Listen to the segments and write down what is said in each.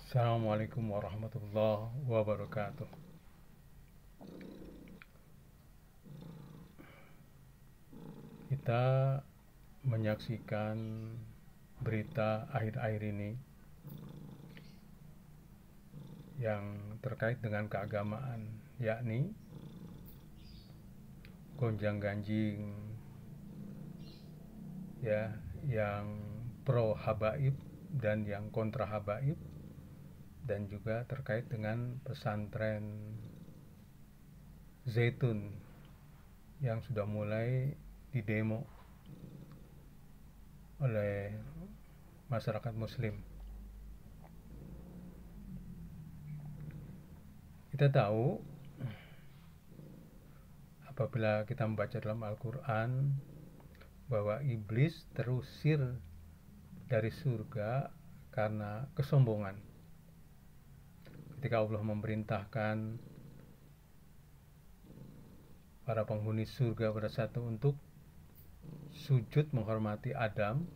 Assalamualaikum warahmatullahi wabarakatuh. Kita menyaksikan berita akhir-akhir ini yang terkait dengan keagamaan, yakni gonjang-ganjing ya, yang pro habaib dan yang kontra habaib, dan juga terkait dengan pesantren Zaitun yang sudah mulai didemo oleh masyarakat muslim. Kita tahu apabila kita membaca dalam Al-Quran bahwa iblis terusir dari surga karena kesombongan. Ketika Allah memerintahkan para penghuni surga pada satu untuk sujud menghormati Adam,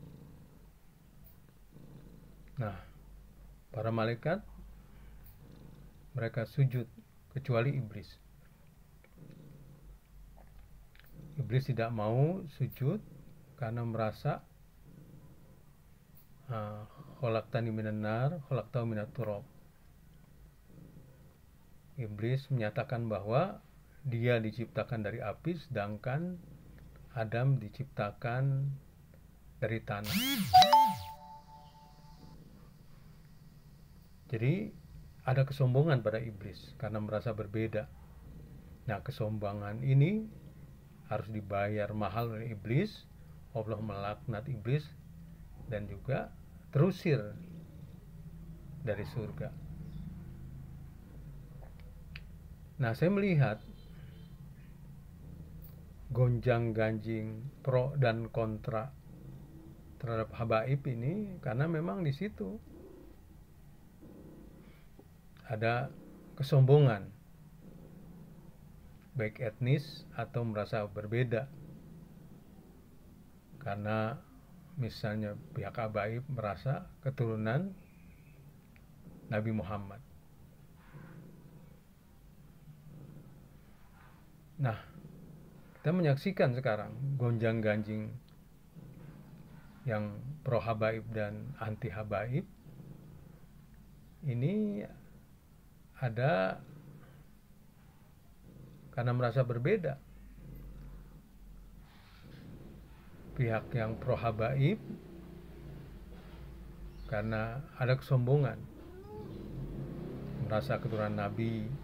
nah, para malaikat mereka sujud kecuali iblis. Iblis tidak mau sujud karena merasa khalaqtani minan nar, khalaqtahu minat turab. Iblis menyatakan bahwa dia diciptakan dari api, sedangkan Adam diciptakan dari tanah. Jadi ada kesombongan pada iblis karena merasa berbeda. Nah, kesombongan ini harus dibayar mahal oleh iblis. Allah melaknat iblis dan juga terusir dari surga. Nah, saya melihat gonjang-ganjing pro dan kontra terhadap habaib ini karena memang di situ ada kesombongan, baik etnis atau merasa berbeda. Karena misalnya pihak habaib merasa keturunan Nabi Muhammad. Nah, kita menyaksikan sekarang gonjang-ganjing yang pro habaib dan anti habaib ini ada karena merasa berbeda. Pihak yang pro habaib karena ada kesombongan, merasa keturunan Nabi.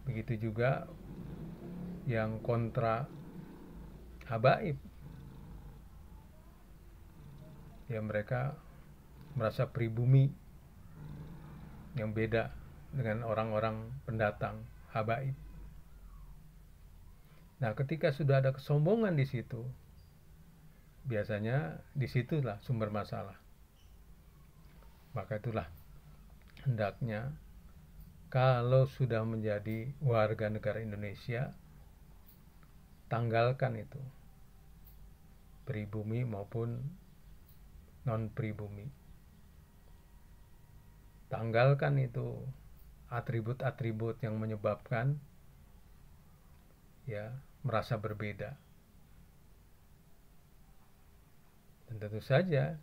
Begitu juga yang kontra habaib, ya mereka merasa pribumi yang beda dengan orang-orang pendatang habaib. Nah, ketika sudah ada kesombongan di situ, biasanya disitulah sumber masalah. Maka itulah hendaknya kalau sudah menjadi warga negara Indonesia, tanggalkan itu, pribumi maupun non pribumi. Tanggalkan itu atribut-atribut yang menyebabkan ya merasa berbeda. Dan tentu saja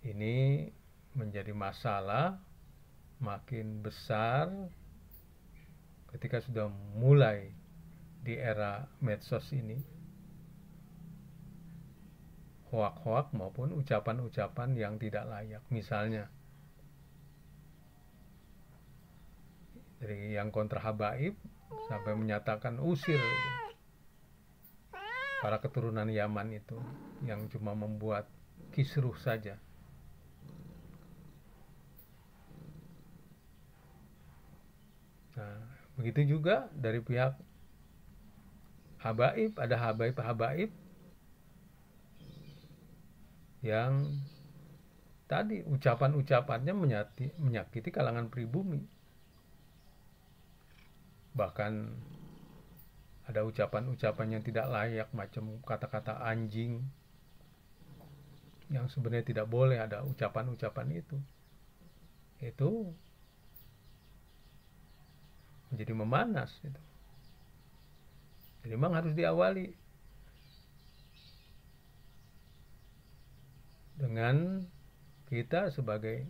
ini menjadi masalah makin besar ketika sudah mulai di era medsos ini, hoak-hoak maupun ucapan-ucapan yang tidak layak. Misalnya dari yang kontra habaib sampai menyatakan usir para keturunan Yaman itu yang cuma membuat kisruh saja. Nah, begitu juga dari pihak habaib, ada habaib-habaib yang tadi ucapan-ucapannya menyakiti kalangan pribumi. Bahkan ada ucapan-ucapan yang tidak layak, macam kata-kata anjing, yang sebenarnya tidak boleh ada ucapan-ucapan itu menjadi memanas gitu. Jadi memang harus diawali dengan kita sebagai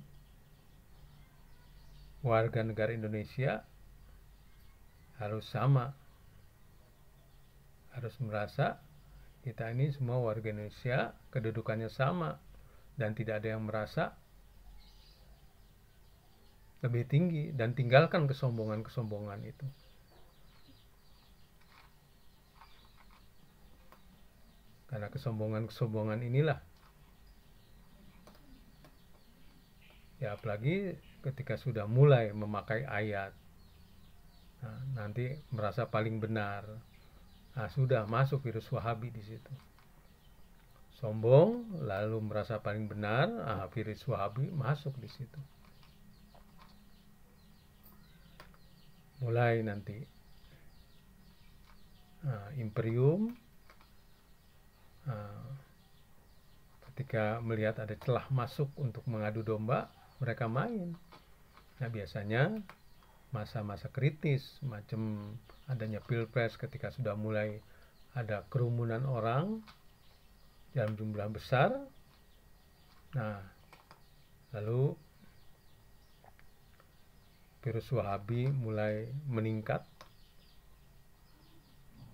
warga negara Indonesia harus sama, harus merasa kita ini semua warga Indonesia, kedudukannya sama, dan tidak ada yang merasa lebih tinggi, dan tinggalkan kesombongan-kesombongan itu. Karena kesombongan-kesombongan inilah, ya apalagi ketika sudah mulai memakai ayat, nanti merasa paling benar. Nah, sudah masuk virus Wahabi di situ. Sombong, lalu merasa paling benar, virus Wahabi masuk di situ. Mulai nanti imperium, ketika melihat ada celah masuk untuk mengadu domba, mereka main. Nah, biasanya masa-masa kritis, macam adanya pilpres, ketika sudah mulai ada kerumunan orang dalam jumlah besar, nah lalu virus Wahabi mulai meningkat,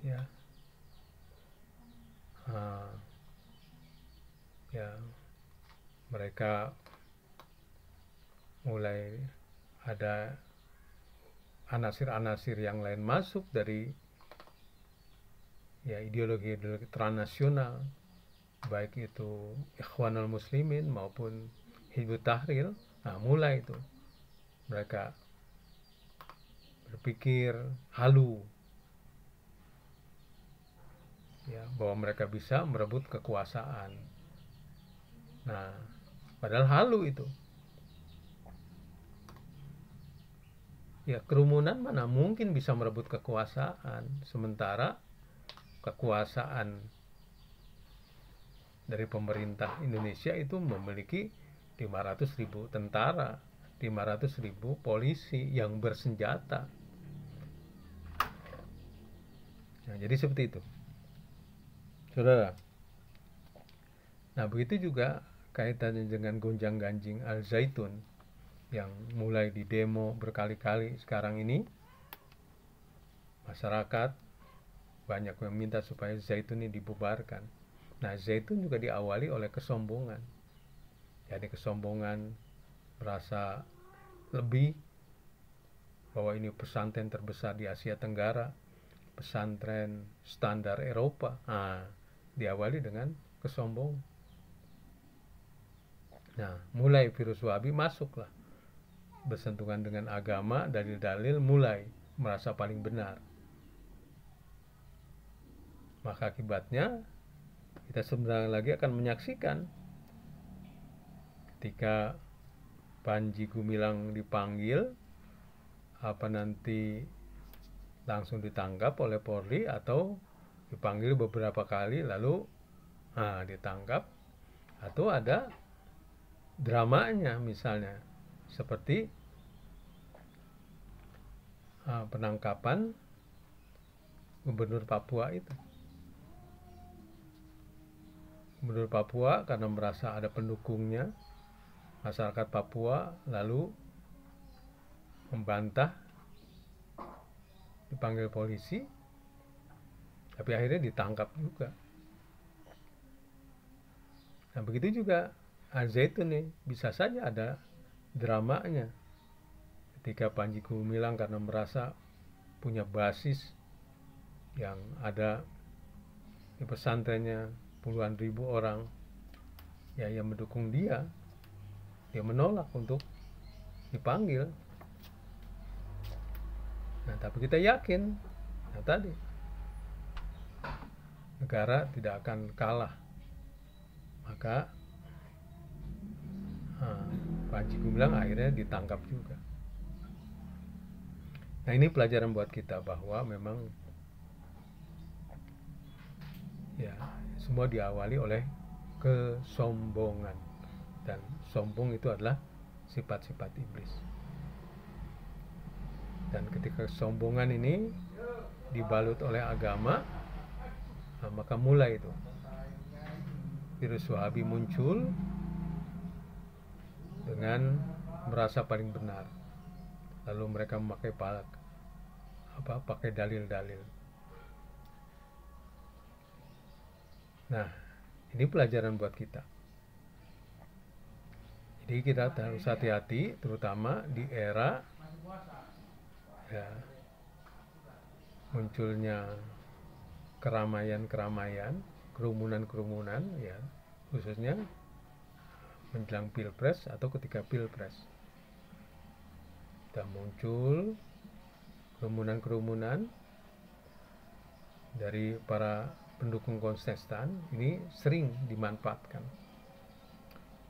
ya, ya mereka mulai ada anasir-anasir yang lain masuk dari ya ideologi-ideologi transnasional, baik itu Ikhwanul Muslimin maupun Hizbut Tahrir. Nah, mulai itu mereka berpikir halu, ya, bahwa mereka bisa merebut kekuasaan. Nah, padahal halu itu. Ya, kerumunan mana mungkin bisa merebut kekuasaan, sementara kekuasaan dari pemerintah Indonesia itu memiliki 500.000 tentara, 500.000 polisi yang bersenjata. Nah, jadi seperti itu, saudara. Nah, begitu juga kaitannya dengan gonjang-ganjing Al-Zaitun yang mulai didemo berkali-kali sekarang ini. Masyarakat banyak yang minta supaya Zaitun ini dibubarkan. Nah, Zaitun juga diawali oleh kesombongan. Jadi kesombongan, merasa lebih, bahwa ini pesantren terbesar di Asia Tenggara, pesantren standar Eropa. Diawali dengan kesombongan. Nah, mulai virus Wahabi masuklah, bersentuhan dengan agama, dalil-dalil, mulai merasa paling benar. Maka akibatnya kita sebentar lagi akan menyaksikan ketika Panji Gumilang dipanggil, apa nanti langsung ditangkap oleh Polri atau dipanggil beberapa kali lalu ditangkap, atau ada dramanya, misalnya seperti penangkapan Gubernur Papua itu. Gubernur Papua karena merasa ada pendukungnya, masyarakat Papua, lalu membantah, dipanggil polisi, tapi akhirnya ditangkap juga. Nah, begitu juga Al-Zaitun nih, bisa saja ada dramanya ketika Panji Gumilang karena merasa punya basis yang ada di pesantrennya puluhan ribu orang ya yang mendukung dia menolak untuk dipanggil. Nah, tapi kita yakin, tadi negara tidak akan kalah. Maka Panji Gumilang akhirnya ditangkap juga. Nah, ini pelajaran buat kita bahwa memang ya semua diawali oleh kesombongan, dan sombong itu adalah sifat-sifat iblis. Dan ketika kesombongan ini dibalut oleh agama, maka mulai itu virus Wahabi muncul dengan merasa paling benar, lalu mereka memakai pakai dalil-dalil. Nah, ini pelajaran buat kita. Jadi kita harus hati-hati, terutama di era ya, munculnya keramaian-keramaian, kerumunan-kerumunan, ya, khususnya menjelang pilpres atau ketika pilpres. Sudah muncul kerumunan-kerumunan dari para pendukung kontestan, ini sering dimanfaatkan.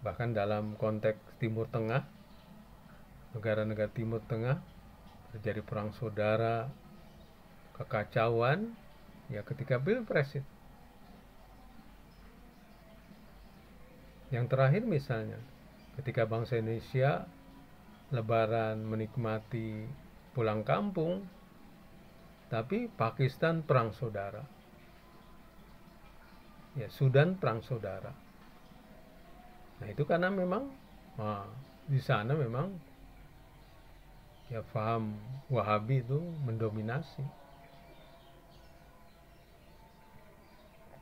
Bahkan dalam konteks Timur Tengah, negara-negara Timur Tengah terjadi perang saudara, kekacauan, ya ketika pilpres itu. Yang terakhir misalnya, ketika bangsa Indonesia Lebaran menikmati pulang kampung, tapi Pakistan perang saudara. Ya, Sudan perang saudara. Nah, itu karena memang di sana memang ya paham Wahabi itu mendominasi.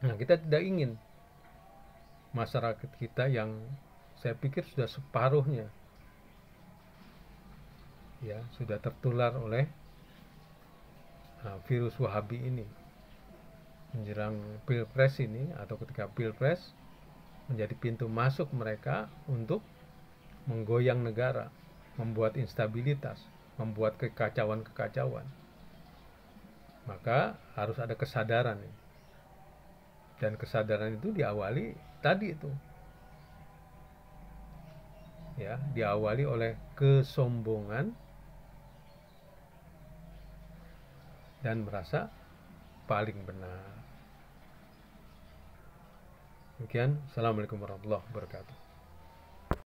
Nah, kita tidak ingin masyarakat kita yang saya pikir sudah separuhnya ya sudah tertular oleh virus Wahabi ini. Menjelang pilpres ini atau ketika pilpres menjadi pintu masuk mereka untuk menggoyang negara, membuat instabilitas, membuat kekacauan-kekacauan. Maka harus ada kesadaran, dan kesadaran itu diawali tadi itu, ya, diawali oleh kesombongan dan merasa paling benar. Demikian, assalamualaikum warahmatullahi wabarakatuh.